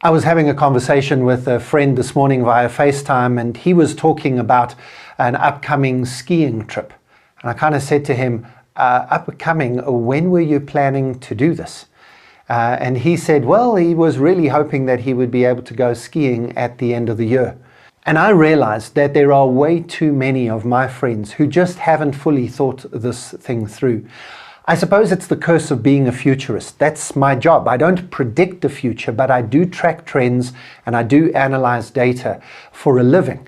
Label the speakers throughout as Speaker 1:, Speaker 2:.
Speaker 1: I was having a conversation with a friend this morning via FaceTime, and he was talking about an upcoming skiing trip. And I kind of said to him, upcoming, when were you planning to do this? And he said, well, he was really hoping that he would be able to go skiing at the end of the year. And I realized that there are way too many of my friends who just haven't fully thought this thing through. I suppose it's the curse of being a futurist. That's my job. I don't predict the future, but I do track trends and I do analyze data for a living.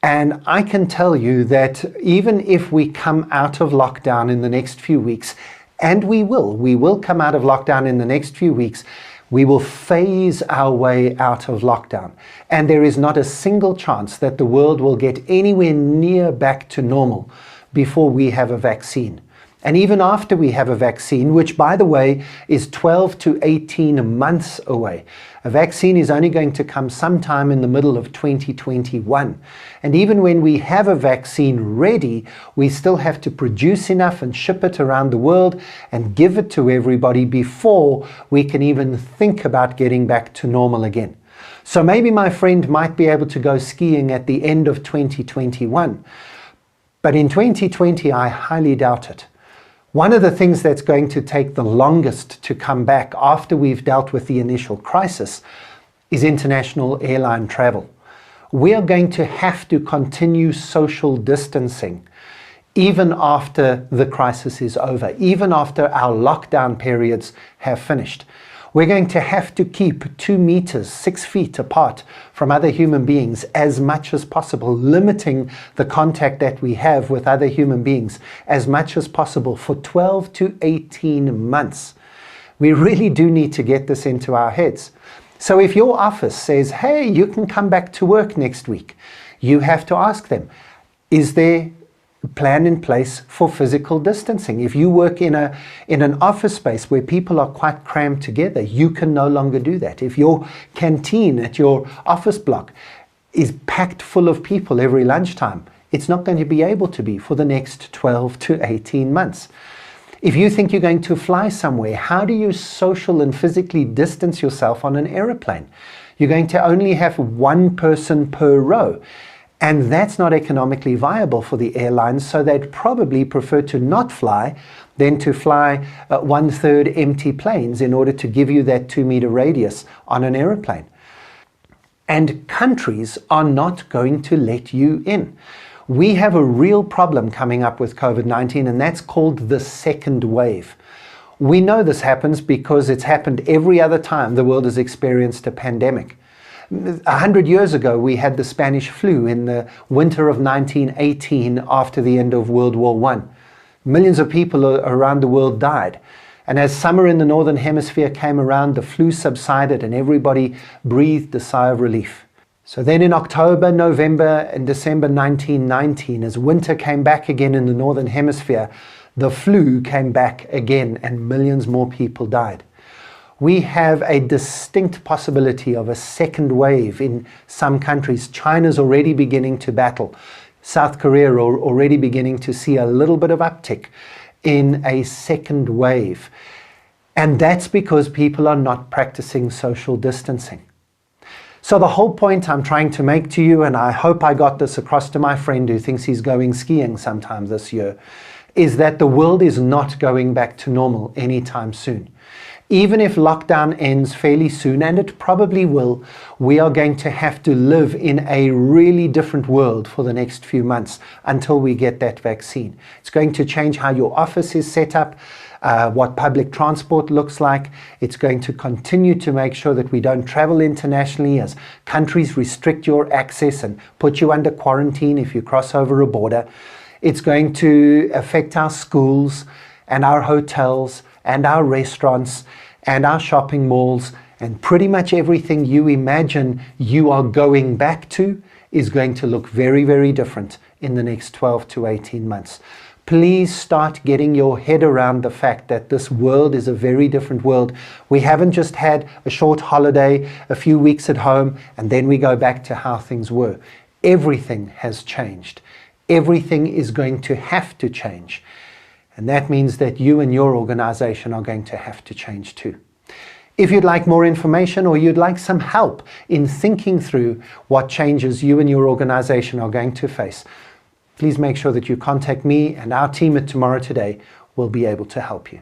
Speaker 1: And I can tell you that even if we come out of lockdown in the next few weeks, and we will come out of lockdown in the next few weeks, we will phase our way out of lockdown. And there is not a single chance that the world will get anywhere near back to normal before we have a vaccine. And even after we have a vaccine, which by the way is 12 to 18 months away, a vaccine is only going to come sometime in the middle of 2021. And even when we have a vaccine ready, we still have to produce enough and ship it around the world and give it to everybody before we can even think about getting back to normal again. So maybe my friend might be able to go skiing at the end of 2021. But in 2020, I highly doubt it. One of the things that's going to take the longest to come back after we've dealt with the initial crisis is international airline travel. We are going to have to continue social distancing even after the crisis is over, even after our lockdown periods have finished. We're going to have to keep 2 meters, 6 feet apart from other human beings as much as possible, limiting the contact that we have with other human beings as much as possible for 12 to 18 months. We really do need to get this into our heads. So if your office says, hey, you can come back to work next week, you have to ask them, is there plan in place for physical distancing? If you work in an office space where people are quite crammed together, you can no longer do that. If your canteen at your office block is packed full of people every lunchtime, it's not going to be able to be for the next 12 to 18 months. If you think you're going to fly somewhere, how do you social and physically distance yourself on an aeroplane? You're going to only have one person per row. And that's not economically viable for the airlines, so they'd probably prefer to not fly than to fly 1/3 empty planes in order to give you that 2-meter radius on an airplane. And countries are not going to let you in. We have a real problem coming up with COVID-19, and that's called the second wave. We know this happens because it's happened every other time the world has experienced a pandemic. 100 years ago, we had the Spanish flu in the winter of 1918 after the end of World War I. Millions of people around the world died. And as summer in the Northern Hemisphere came around, the flu subsided and everybody breathed a sigh of relief. So then in October, November, and December 1919, as winter came back again in the Northern Hemisphere, the flu came back again and millions more people died. We have a distinct possibility of a second wave in some countries. China's already beginning to battle. South Korea are already beginning to see a little bit of uptick in a second wave. And that's because people are not practicing social distancing. So the whole point I'm trying to make to you, and I hope I got this across to my friend who thinks he's going skiing sometime this year, is that the world is not going back to normal anytime soon. Even if lockdown ends fairly soon, and it probably will, we are going to have to live in a really different world for the next few months until we get that vaccine. It's going to change how your office is set up, what public transport looks like. It's going to continue to make sure that we don't travel internationally as countries restrict your access and put you under quarantine if you cross over a border. It's going to affect our schools and our hotels and our restaurants and our shopping malls, and pretty much everything you imagine you are going back to is going to look very, very different in the next 12 to 18 months. Please start getting your head around the fact that this world is a very different world. We haven't just had a short holiday, a few weeks at home, and then we go back to how things were. Everything has changed. Everything is going to have to change. And that means that you and your organization are going to have to change too. If you'd like more information or you'd like some help in thinking through what changes you and your organization are going to face, please make sure that you contact me, and our team at Tomorrow Today will be able to help you.